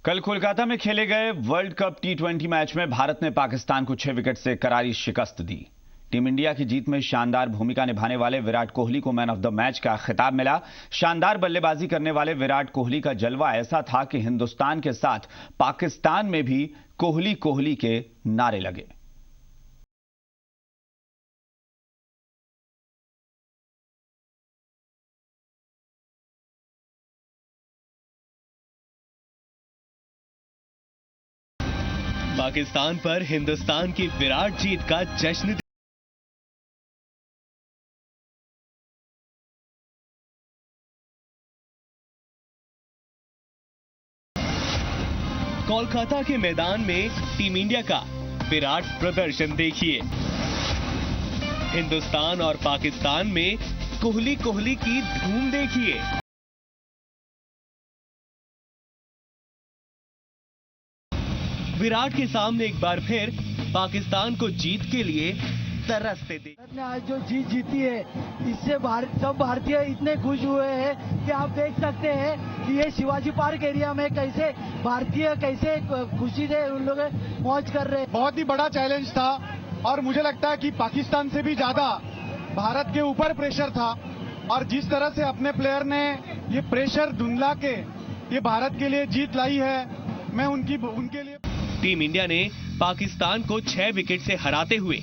कल कोलकाता में खेले गए वर्ल्ड कप टी20 मैच में भारत ने पाकिस्तान को 6 विकेट से करारी शिकस्त दी। टीम इंडिया की जीत में शानदार भूमिका निभाने वाले विराट कोहली को मैन ऑफ द मैच का खिताब मिला। शानदार बल्लेबाजी करने वाले विराट कोहली का जलवा ऐसा था कि हिंदुस्तान के साथ पाकिस्तान में भी कोहली कोहली के नारे लगे। पाकिस्तान पर हिंदुस्तान की विराट जीत का जश्न। कोलकाता के मैदान में टीम इंडिया का विराट प्रदर्शन देखिए। हिंदुस्तान और पाकिस्तान में कोहली कोहली की धूम देखिए। विराट के सामने एक बार फिर पाकिस्तान को जीत के लिए तरसते थे। भारत ने आज जो जीत जीती है, इससे सब भारतीय इतने खुश हुए हैं कि आप देख सकते हैं कि ये शिवाजी पार्क एरिया में कैसे भारतीय कैसे खुशी से उन लोग मौज कर रहे हैं। बहुत ही बड़ा चैलेंज था और मुझे लगता है कि पाकिस्तान से भी ज्यादा भारत के ऊपर प्रेशर था, और जिस तरह से अपने प्लेयर ने ये प्रेशर धुंधला के ये भारत के लिए जीत लाई है, मैं उनके लिए। टीम इंडिया ने पाकिस्तान को 6 विकेट से हराते हुए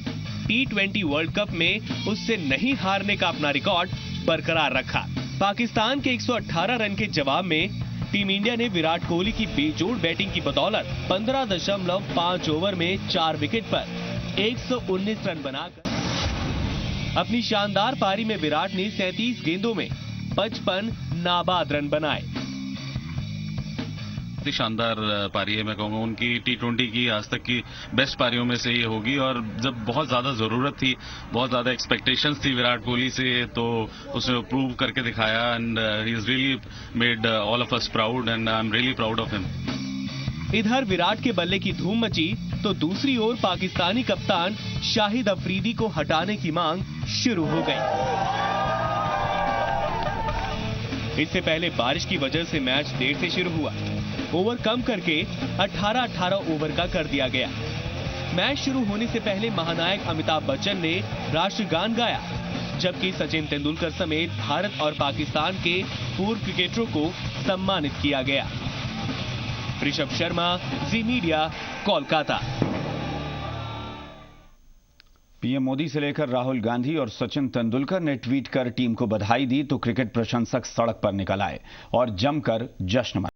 टी20 वर्ल्ड कप में उससे नहीं हारने का अपना रिकॉर्ड बरकरार रखा। पाकिस्तान के 118 रन के जवाब में टीम इंडिया ने विराट कोहली की बेजोड़ बैटिंग की बदौलत 15.5 ओवर में 4 विकेट पर 119 रन बनाकर अपनी शानदार पारी में विराट ने 37 गेंदों में 55 नाबाद रन बनाए। शानदार पारी है, मैं कहूंगा उनकी टी20 की आज तक की बेस्ट पारियों में से ये होगी। और जब बहुत ज्यादा जरूरत थी, बहुत ज्यादा एक्सपेक्टेशंस थी विराट कोहली से, तो उसने प्रूव करके दिखाया and he is really made all of us proud and I am really proud of him. इधर विराट के बल्ले की धूम मची तो दूसरी ओर पाकिस्तानी कप्तान शाहिद अफरीदी को हटाने की मांग शुरू हो गई। इससे पहले बारिश की वजह से मैच देर से शुरू हुआ। ओवर कम करके 18-18 ओवर का कर दिया गया। मैच शुरू होने से पहले महानायक अमिताभ बच्चन ने राष्ट्रगान गाया, जबकि सचिन तेंदुलकर समेत भारत और पाकिस्तान के पूर्व क्रिकेटरों को सम्मानित किया गया। ऋषभ शर्मा, जी मीडिया, कोलकाता। पीएम मोदी से लेकर राहुल गांधी और सचिन तेंदुलकर ने ट्वीट कर टीम को बधाई दी तो क्रिकेट प्रशंसक सड़क पर निकल आए और जमकर जश्न मनाया।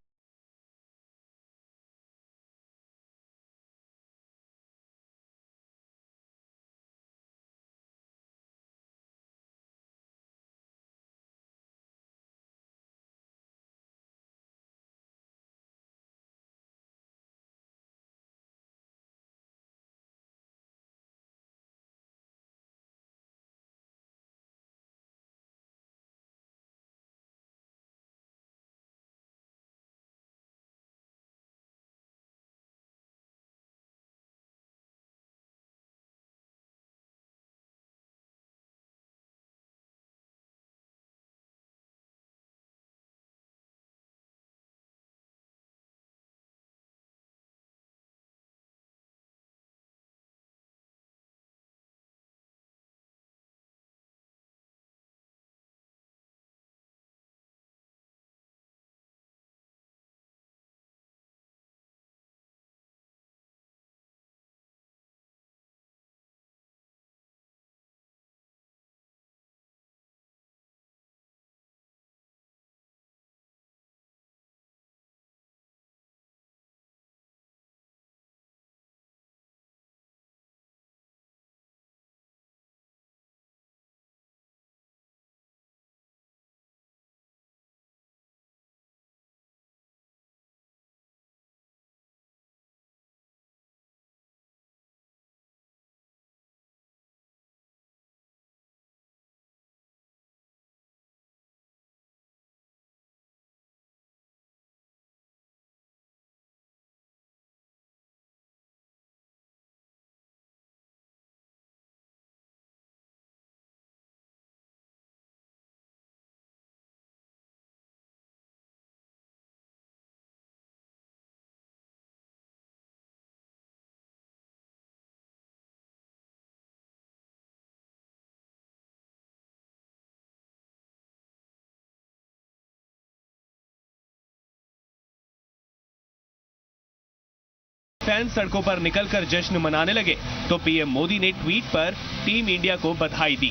फैंस सड़कों पर निकलकर जश्न मनाने लगे तो पीएम मोदी ने ट्वीट पर टीम इंडिया को बधाई दी।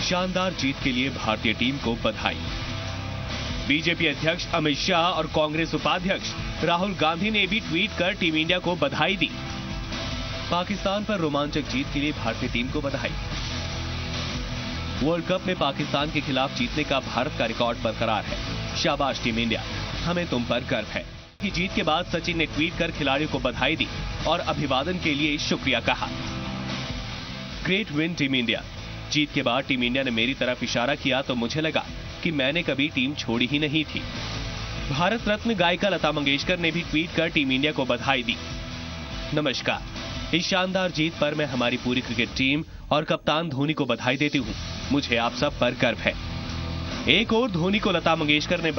शानदार जीत के लिए भारतीय टीम को बधाई। बीजेपी अध्यक्ष अमित शाह और कांग्रेस उपाध्यक्ष राहुल गांधी ने भी ट्वीट कर टीम इंडिया को बधाई दी। पाकिस्तान पर रोमांचक जीत के लिए भारतीय टीम को बधाई। वर्ल्ड कप में पाकिस्तान के खिलाफ जीतने का भारत का रिकॉर्ड बरकरार है। शाबाश टीम इंडिया, हमें तुम पर गर्व है। की जीत के बाद सचिन ने ट्वीट कर खिलाड़ियों को बधाई दी और अभिवादन के लिए शुक्रिया कहा। Great win team India. जीत के बाद टीम इंडिया ने मेरी तरफ इशारा किया तो मुझे लगा कि मैंने कभी टीम छोड़ी ही नहीं थी। भारत रत्न गायिका लता मंगेशकर ने भी ट्वीट कर टीम इंडिया को बधाई दी। नमस्कार, इस शानदार जीत पर मैं हमारी पूरी क्रिकेट टीम और कप्तान धोनी को बधाई देती हूं। मुझे आप सब पर गर्व है। एक और धोनी को लता मंगेशकर ने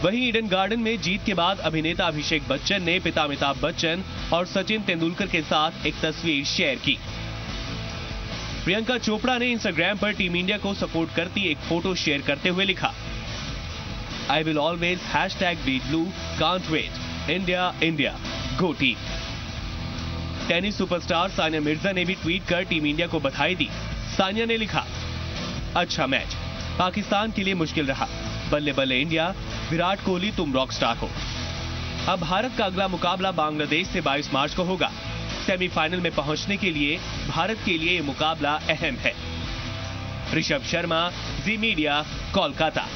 वहीं ईडन गार्डन में जीत के बाद अभिनेता अभिषेक बच्चन ने पिता अमिताभ बच्चन और सचिन तेंदुलकर के साथ एक तस्वीर शेयर की। प्रियंका चोपड़ा ने इंस्टाग्राम पर टीम इंडिया को सपोर्ट करती एक फोटो शेयर करते हुए लिखा, I will always #beat blue, can't wait, India India, go team. Tennis superstar Sania Mirza ने भी ट्वीट कर टीम इंडिया को बधाई दी। सानिया ने लिखा, अच्छा मैच, पाकिस्तान के लिए मुश्किल रहा, बल्ले बल्ले इंडिया, विराट कोहली तुम रॉक स्टार हो। अब भारत का अगला मुकाबला बांग्लादेश से 22 मार्च को होगा। सेमीफाइनल में पहुंचने के लिए भारत के लिए यह मुकाबला अहम है। ऋषभ शर्मा, जी मीडिया, कोलकाता।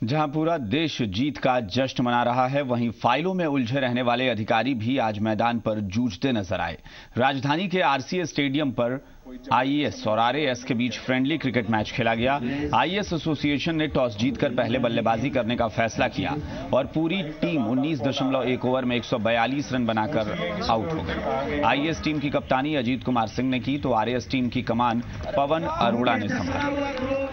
जहां पूरा देश जीत का जश्न मना रहा है, वहीं फाइलों में उलझे रहने वाले अधिकारी भी आज मैदान पर जूझते नजर आए। राजधानी के आरसीए स्टेडियम पर आईएएस और आरएएस के बीच फ्रेंडली क्रिकेट मैच खेला गया। आईएएस एसोसिएशन ने टॉस जीतकर पहले बल्लेबाजी करने का फैसला किया और पूरी टीम 19.1 ओवर में 142 रन बनाकर आउट हो गई। आईएएस टीम की कप्तानी अजीत कुमार सिंह ने की तो आरएएस टीम की कमान पवन अरोड़ा ने संभाली।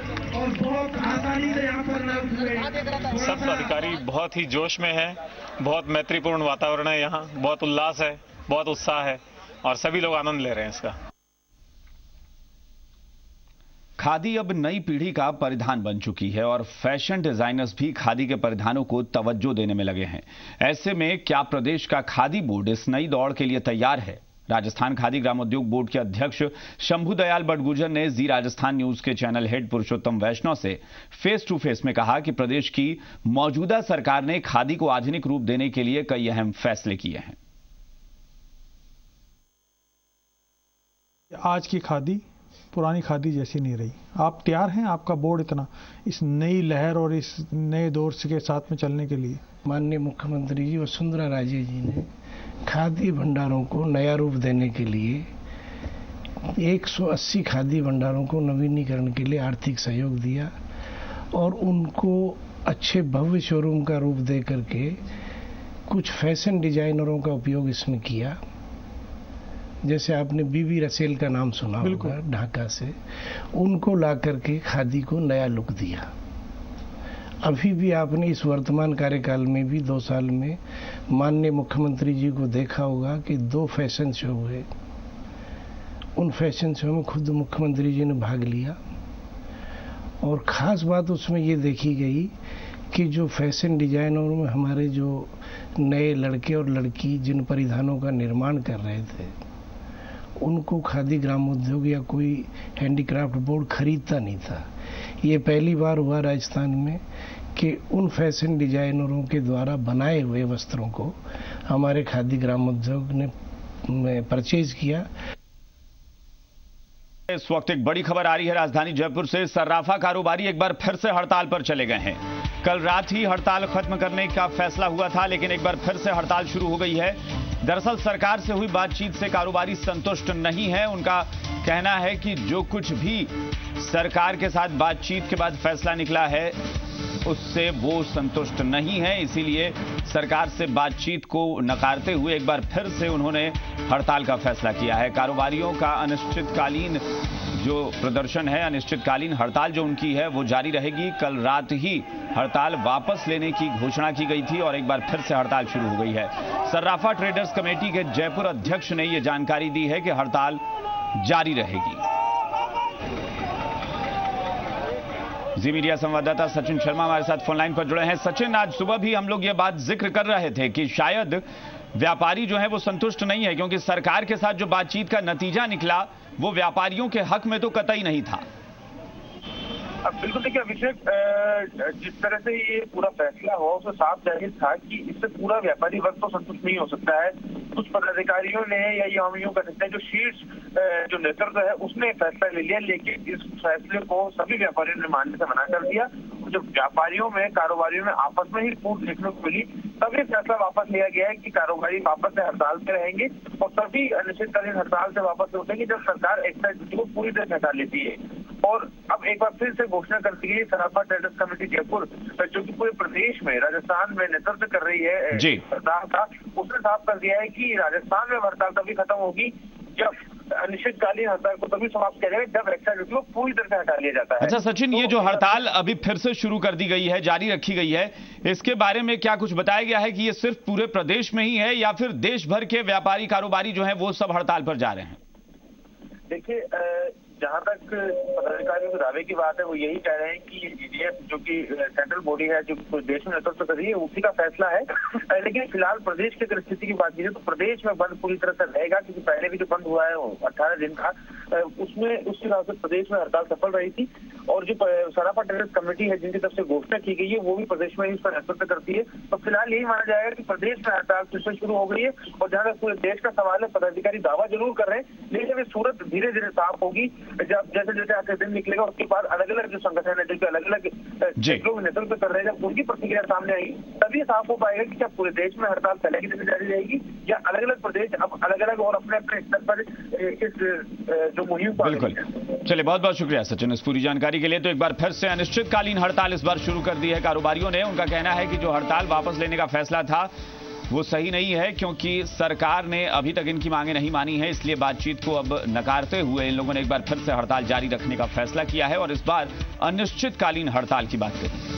सब अधिकारी बहुत ही जोश में है, बहुत मैत्रीपूर्ण वातावरण है, यहाँ बहुत उल्लास है, बहुत उत्साह है और सभी लोग आनंद ले रहे हैं इसका। खादी अब नई पीढ़ी का परिधान बन चुकी है और फैशन डिजाइनर्स भी खादी के परिधानों को तवज्जो देने में लगे हैं। ऐसे में क्या प्रदेश का खादी बोर्ड इस नई दौड़ के लिए तैयार है? राजस्थान खादी ग्रामोद्योग बोर्ड के अध्यक्ष शंभू दयाल बड़गुजर ने जी राजस्थान न्यूज के चैनल हेड पुरुषोत्तम वैष्णव से फेस टू फेस में कहा कि प्रदेश की मौजूदा सरकार ने खादी को आधुनिक रूप देने के लिए कई अहम फैसले किए हैं। आज की खादी पुरानी खादी जैसी नहीं रही। आप तैयार हैं, आपका बोर्ड इतना इस नई लहर और इस नए दौर के साथ में चलने के लिए? माननीय मुख्यमंत्री जी वसुंधरा राजे जी ने खादी भंडारों को नया रूप देने के लिए 180 खादी भंडारों को नवीनीकरण के लिए आर्थिक सहयोग दिया और उनको अच्छे भव्य शोरूम का रूप दे करके कुछ फैशन डिजाइनरों का उपयोग इसमें किया। जैसे आपने बीबी रसेल का नाम सुना होगा ढाका से, उनको ला करके खादी को नया लुक दिया। अभी भी आपने इस वर्तमान कार्यकाल में भी 2 साल में माननीय मुख्यमंत्री जी को देखा होगा कि 2 फैशन शो हुए। उन फैशन शो में खुद मुख्यमंत्री जी ने भाग लिया और ख़ास बात उसमें ये देखी गई कि जो फैशन डिजाइनरों में हमारे जो नए लड़के और लड़की जिन परिधानों का निर्माण कर रहे थे, उनको खादी ग्रामोद्योग या कोई हैंडीक्राफ्ट बोर्ड खरीदता नहीं था। ये पहली बार हुआ राजस्थान में कि उन फैशन डिजाइनरों के द्वारा बनाए हुए वस्त्रों को हमारे खादी ग्रामोद्योग ने परचेज किया। इस वक्त एक बड़ी खबर आ रही है राजधानी जयपुर से। सर्राफा कारोबारी एक बार फिर से हड़ताल पर चले गए हैं। कल रात ही हड़ताल खत्म करने का फैसला हुआ था, लेकिन एक बार फिर से हड़ताल शुरू हो गई है। दरअसल सरकार से हुई बातचीत से कारोबारी संतुष्ट नहीं है। उनका कहना है कि जो कुछ भी सरकार के साथ बातचीत के बाद फैसला निकला है उससे वो संतुष्ट नहीं है, इसीलिए सरकार से बातचीत को नकारते हुए एक बार फिर से उन्होंने हड़ताल का फैसला किया है। कारोबारियों का अनिश्चितकालीन जो प्रदर्शन है, अनिश्चितकालीन हड़ताल जो उनकी है वो जारी रहेगी। कल रात ही हड़ताल वापस लेने की घोषणा की गई थी और एक बार फिर से हड़ताल शुरू हो गई है। सर्राफा ट्रेडर्स कमेटी के जयपुर अध्यक्ष ने यह जानकारी दी है कि हड़ताल जारी रहेगी। जी मीडिया संवाददाता सचिन शर्मा हमारे साथ फोनलाइन पर जुड़े हैं। सचिन, आज सुबह भी हम लोग ये बात जिक्र कर रहे थे कि शायद व्यापारी जो है वो संतुष्ट नहीं है, क्योंकि सरकार के साथ जो बातचीत का नतीजा निकला वो व्यापारियों के हक में तो कतई नहीं था। बिल्कुल, देखिए अभिषेक, जिस तरह से ये पूरा फैसला हुआ उससे साफ जाहिर था कि इससे पूरा व्यापारी वर्ग तो संतुष्ट नहीं हो सकता है। कुछ पदाधिकारियों ने या यूं कह सकते हैं जो शीर्ष जो नेतृत्व है उसने फैसला ले लिया, लेकिन इस फैसले को सभी व्यापारियों ने मानने से मना कर दिया। जब व्यापारियों में कारोबारियों में आपस में ही फूट देखने को मिली, तभी फैसला वापस लिया गया है कि कारोबारी वापस से हड़ताल पे रहेंगे और सभी अनिश्चितकालीन हड़ताल से वापस लौटेंगे जब सरकार एक्साइज ड्यूटी को पूरी तरह हटा लेती है। और अब एक बार फिर से घोषणा कर दी गई सर्राफा ट्रेडर्स कमेटी जयपुर, जो कि पूरे प्रदेश में राजस्थान में नेतृत्व कर रही है हड़ताल का, उसने साफ कर दिया है कि राजस्थान में हड़ताल तभी खत्म होगी जब अनिश्चितकालीन हड़ताल को तभी समाप्त किया जाएगा जब एक्साइज ड्यूटी को पूरी तरह से हटा लिया जाता है। अच्छा सचिन, ये जो हड़ताल अभी फिर से शुरू कर दी गई है, जारी रखी गई है, इसके बारे में क्या कुछ बताया गया है कि ये सिर्फ पूरे प्रदेश में ही है या फिर देश भर के व्यापारी कारोबारी जो है वो सब हड़ताल पर जा रहे हैं? देखिए, जहां तक पदाधिकारियों के दावे की बात है वो यही कह रहे हैं कि जीडीएफ जो कि सेंट्रल बॉडी है जो देश में नेतृत्व कर रही है उसी का फैसला है। लेकिन फिलहाल प्रदेश की अगर स्थिति की बात कीजिए तो प्रदेश में बंद पूरी तरह से रहेगा, क्योंकि पहले भी जो बंद हुआ है 18 दिन का, उसमें उस हिसाब से प्रदेश में हड़ताल सफल रही थी। और जो सर्राफा ट्रेडर्स कमेटी है जिनकी तरफ से घोषणा की गई है वो भी प्रदेश में ही उसका नेतृत्व करती है। तो फिलहाल यही माना जाएगा कि प्रदेश में हड़ताल फिर से शुरू हो गई है। और जहां तक पूरे देश का सवाल है, पदाधिकारी दावा जरूर कर रहे हैं, लेकिन सूरत धीरे धीरे साफ होगी जब जैसे जैसे आखिर दिन निकलेगा। उसके बाद अलग अलग जो संगठन है जो अलग अलग क्षेत्रों में नेतृत्व कर रहे हैं, जब उनकी प्रतिक्रिया सामने आई तभी साफ हो पाएगा कि क्या पूरे देश में हड़ताल पहले की तरह जारी रहेगी या अलग अलग प्रदेश अब अलग अलग और अपने अपने स्तर पर इस जो मुहिम को। बिल्कुल, चलिए बहुत बहुत शुक्रिया सचिन इस पूरी जानकारी के लिए। तो एक बार फिर से अनिश्चितकालीन हड़ताल इस बार शुरू कर दी है कारोबारियों ने। उनका कहना है कि जो हड़ताल वापस लेने का फैसला था वो सही नहीं है, क्योंकि सरकार ने अभी तक इनकी मांगे नहीं मानी है, इसलिए बातचीत को अब नकारते हुए इन लोगों ने एक बार फिर से हड़ताल जारी रखने का फैसला किया है और इस बार अनिश्चितकालीन हड़ताल की बात कही।